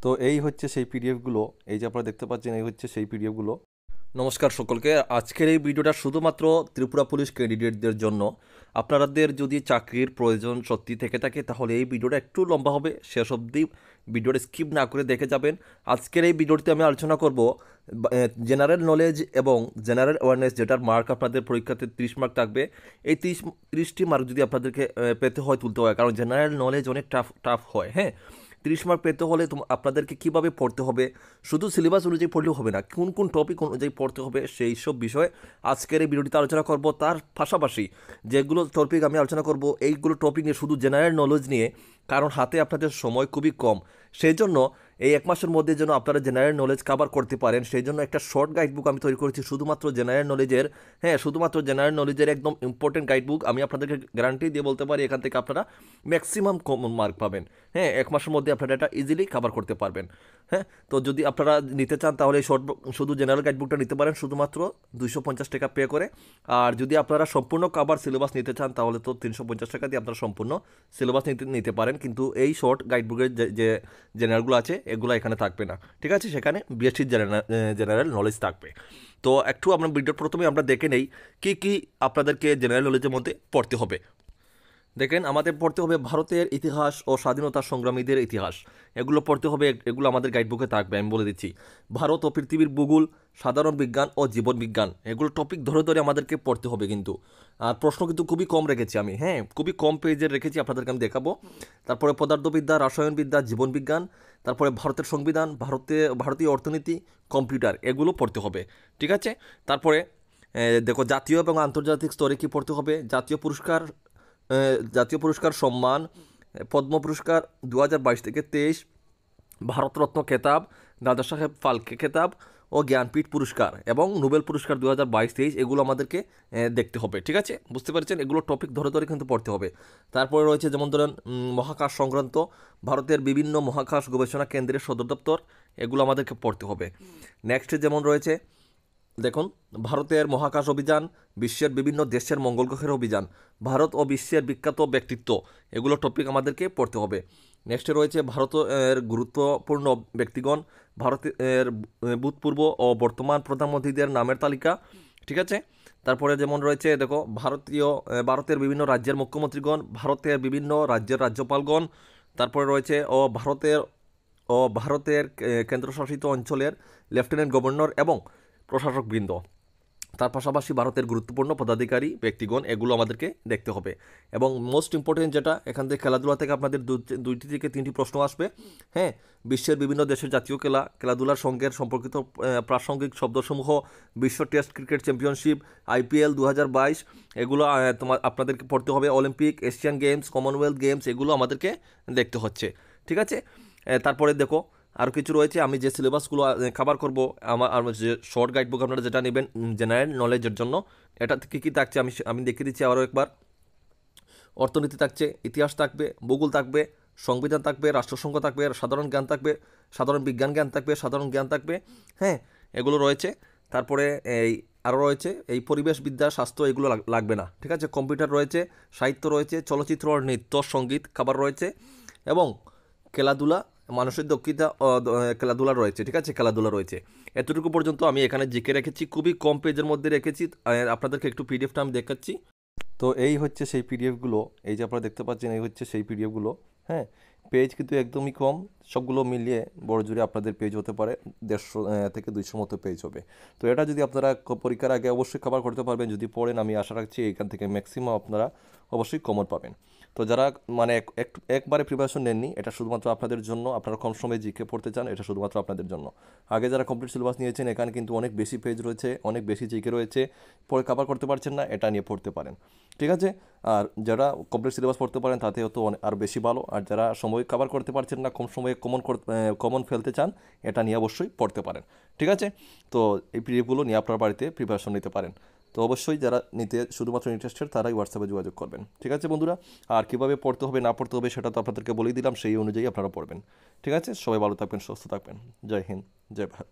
তো এই হচ্ছে সেই পিডিএফগুলো, এই যে আপনারা দেখতে পাচ্ছেন, এই হচ্ছে সেই পিডিএফগুলো। নমস্কার সকলকে। আজকের এই ভিডিওটা শুধুমাত্র ত্রিপুরা পুলিশ ক্যান্ডিডেটদের জন্য। আপনাদের যদি চাকরির প্রয়োজন সত্যি থেকে থাকে তাহলে এই ভিডিওটা একটু লম্বা হবে, শেষ অবধি ভিডিওটা স্কিপ না করে দেখে যাবেন। আজকের এই ভিডিওটিতে আমি আলোচনা করব জেনারেল নলেজ এবং জেনারেল অ্যাওয়ারনেস, যেটার মার্ক আপনাদের পরীক্ষাতে 30 মার্ক থাকবে। এই 30টি মার্ক যদি আপনাদেরকে পেতে হয়, তুলতে হয়, কারণ জেনারেল নলেজ অনেক টাফ হয়। হ্যাঁ, 30 মার্ক পেতে হলে আপনাদেরকে কীভাবে পড়তে হবে, শুধু সিলেবাস অনুযায়ী পড়লেও হবে না, কোন কোন টপিক অনুযায়ী পড়তে হবে, সেই সব বিষয়ে আজকের এই ভিডিওটিতে আলোচনা করব। তার পাশাপাশি যেগুলো টপিক আমি আলোচনা করব, এইগুলো টপিক নিয়ে, শুধু জেনারেল নলেজ নিয়ে, কারণ হাতে আপনাদের সময় খুবই কম। সেই জন্য এই এক মাসের মধ্যে যেন আপনারা জেনারেল নলেজ কভার করতে পারেন, সেই জন্য একটা শর্ট গাইড বুক আমি তৈরি করেছি শুধুমাত্র জেনারেল নলেজের। হ্যাঁ, শুধুমাত্র জেনারেল নলেজের একদম ইম্পর্টেন্ট গাইড বুক। আমি আপনাদেরকে গ্যারান্টি দিয়ে বলতে পারি এখান থেকে আপনারা ম্যাক্সিমাম কমন মার্ক পাবেন। হ্যাঁ, এক মাসের মধ্যে আপনারা এটা ইজিলি কভার করতে পারবেন। হ্যাঁ, তো যদি আপনারা নিতে চান তাহলে এই শুধু জেনারেল গাইড বুকটা নিতে পারেন শুধুমাত্র 250 টাকা পে করে। আর যদি আপনারা সম্পূর্ণ কভার সিলেবাস নিতে চান তাহলে তো 350 টাকা দিয়ে আপনারা সম্পূর্ণ সিলেবাস নিতে পারেন। কিন্তু এই শর্ট গাইড বুকের যে জেনারেলগুলো আছে এগুলো এখানে থাকবে না, ঠিক আছে? সেখানে বিএসসি জেনারেল নলেজ থাকবে। তো একটু আমরা ভিডিওর প্রথমে আমরা দেখে নেই কি আপনাদেরকে জেনারেল নলেজের মধ্যে পড়তে হবে। দেখেন, আমাদের পড়তে হবে ভারতের ইতিহাস ও স্বাধীনতা সংগ্রামীদের ইতিহাস, এগুলো পড়তে হবে। এগুলো আমাদের গাইডবুকে থাকবে, আমি বলে দিচ্ছি। ভারত ও পৃথিবীর ভূগোল, সাধারণ বিজ্ঞান ও জীবন বিজ্ঞান, এগুলো টপিক ধরে ধরে আমাদেরকে পড়তে হবে কিন্তু। আর প্রশ্ন কিন্তু খুবই কম রেখেছি আমি, হ্যাঁ, খুবই কম পেজের রেখেছি, আপনাদেরকে আমি দেখাবো। তারপরে পদার্থবিদ্যা, রসায়নবিদ্যা, জীবন বিজ্ঞান, তারপরে ভারতের সংবিধান, ভারতীয় অর্থনীতি, কম্পিউটার, এগুলো পড়তে হবে, ঠিক আছে? তারপরে দেখো, জাতীয় এবং আন্তর্জাতিক স্তরে কী পড়তে হবে। জাতীয় পুরস্কার সম্মান, পদ্ম পুরস্কার 2022 থেকে 23, ভারতরত্ন খেতাব, দাদা সাহেব ফালকে খেতাব ও জ্ঞানপীঠ পুরস্কার এবং নোবেল পুরস্কার 2022-23, এগুলো আমাদেরকে দেখতে হবে, ঠিক আছে? বুঝতে পারছেন, এগুলো টপিক ধরে ধরে কিন্তু পড়তে হবে। তারপরে রয়েছে যেমন ধরেন মহাকাশ সংক্রান্ত, ভারতের বিভিন্ন মহাকাশ গবেষণা কেন্দ্রের সদর দপ্তর, এগুলো আমাদেরকে পড়তে হবে। নেক্সট যেমন রয়েছে, দেখুন, ভারতের মহাকাশ অভিযান, বিশ্বের বিভিন্ন দেশের মঙ্গল গ্রহের অভিযান, ভারত ও বিশ্বের বিখ্যাত ব্যক্তিত্ব, এগুলো টপিক আমাদেরকে পড়তে হবে। নেক্সটে রয়েছে ভারতের গুরুত্বপূর্ণ ব্যক্তিগণ, ভারতের ভূতপূর্ব ও বর্তমান প্রধানমন্ত্রীদের নামের তালিকা, ঠিক আছে? তারপরে যেমন রয়েছে, দেখো, ভারতের বিভিন্ন রাজ্যের মুখ্যমন্ত্রীগণ, ভারতের বিভিন্ন রাজ্যের রাজ্যপালগণ, তারপরে রয়েছে ভারতের কেন্দ্রশাসিত অঞ্চলের লেফটেন্যান্ট গভর্নর এবং প্রশাসকবৃন্দ, তার পাশাপাশি ভারতের গুরুত্বপূর্ণ পদাধিকারী ব্যক্তিগণ, এগুলো আমাদেরকে দেখতে হবে। এবং মোস্ট ইম্পর্টেন্ট যেটা, এখান থেকে খেলাধুলা থেকে আপনাদের 2টি থেকে 3টি প্রশ্ন আসবে। হ্যাঁ, বিশ্বের বিভিন্ন দেশের জাতীয় খেলাধুলার সঙ্গে সম্পর্কিত প্রাসঙ্গিক শব্দসমূহ, বিশ্ব টেস্ট ক্রিকেট চ্যাম্পিয়নশিপ, IPL 2022, এগুলো আপনাদেরকে পড়তে হবে। Olympic, Asian games, Commonwealth games, এগুলো আমাদেরকে দেখতে হচ্ছে, ঠিক আছে? তারপরে দেখো, আরও কিছু রয়েছে, আমি যে সিলেবাসগুলো কভার করব, আমার যে শর্ট গাইড বুক আপনারা যেটা নেবেন জেনারেল নলেজের জন্য, এটাতে কী কী থাকছে আমি দেখিয়ে দিচ্ছি আরও একবার। অর্থনীতি থাকছে, ইতিহাস থাকবে, ভূগোল থাকবে, সংবিধান থাকবে, রাষ্ট্রসংঘ থাকবে, সাধারণ জ্ঞান থাকবে, সাধারণ বিজ্ঞান জ্ঞান থাকবে, সাধারণ জ্ঞান থাকবে। হ্যাঁ, এগুলো রয়েছে। তারপরে আরও রয়েছে পরিবেশবিদ্যা, স্বাস্থ্য, এগুলো লাগবে না, ঠিক আছে? কম্পিউটার রয়েছে, সাহিত্য রয়েছে, চলচ্চিত্র, নৃত্য, সঙ্গীত, খাবার রয়েছে এবং খেলাধুলা, মানুষের দক্ষতা, খেলাধুলা রয়েছে, ঠিক আছে? খেলাধুলা রয়েছে। এতটুকু পর্যন্ত আমি এখানে জিকে রেখেছি, খুবই কম পেজের মধ্যে রেখেছি। আপনাদেরকে একটু পিডিএফটা আমি দেখাচ্ছি। তো এই হচ্ছে সেই পিডিএফগুলো, এই যে আপনারা দেখতে পাচ্ছেন, এই হচ্ছে সেই পিডিএফগুলো। হ্যাঁ, পেজ কিন্তু একদমই কম, সবগুলো মিলিয়ে বড় জোরে আপনাদের পেজ হতে পারে 150 থেকে 200 মতো পেজ হবে। তো এটা যদি আপনারা পরীক্ষার আগে অবশ্যই কভার করতে পারবেন, যদি পড়েন, আমি আশা রাখছি এখান থেকে ম্যাক্সিমাম আপনারা অবশ্যই কমন পাবেন। তো যারা মানে একবারে প্রিপারেশন নেননি, এটা শুধুমাত্র আপনাদের জন্য, আপনারা কম সময়ে জিকে পড়তে চান, এটা শুধুমাত্র আপনাদের জন্য। আগে যারা কমপ্লিট সিলেবাস নিয়েছেন, এখানে কিন্তু অনেক বেশি পেজ রয়েছে, অনেক বেশি জিকে রয়েছে, পরে কভার করতে পারছেন না, এটা নিয়ে পড়তে পারেন, ঠিক আছে? আর যারা কমপ্লিট সিলেবাস পড়তে পারেন তাতেও তো আর বেশি ভালো। আর যারা সময় কভার করতে পারছেন না, কম সময়ে কমন ফেলতে চান, এটা নিয়ে অবশ্যই পড়তে পারেন, ঠিক আছে? তো এই পিডিএফগুলো নিয়ে আপনার বাড়িতে প্রিপারেশন নিতে পারেন। তো অবশ্যই যারা নিতে শুধুমাত্র ইন্টারেস্টেড তারাই হোয়াটসঅ্যাপে যোগাযোগ করবেন, ঠিক আছে বন্ধুরা? আর কীভাবে পড়তে হবে না পড়তে হবে সেটা তো আপনাদেরকে বলেই দিলাম, সেই অনুযায়ী আপনারা পড়বেন, ঠিক আছে? সবাই ভালো থাকবেন, সুস্থ থাকবেন। জয় হিন্দ, জয় ভারত।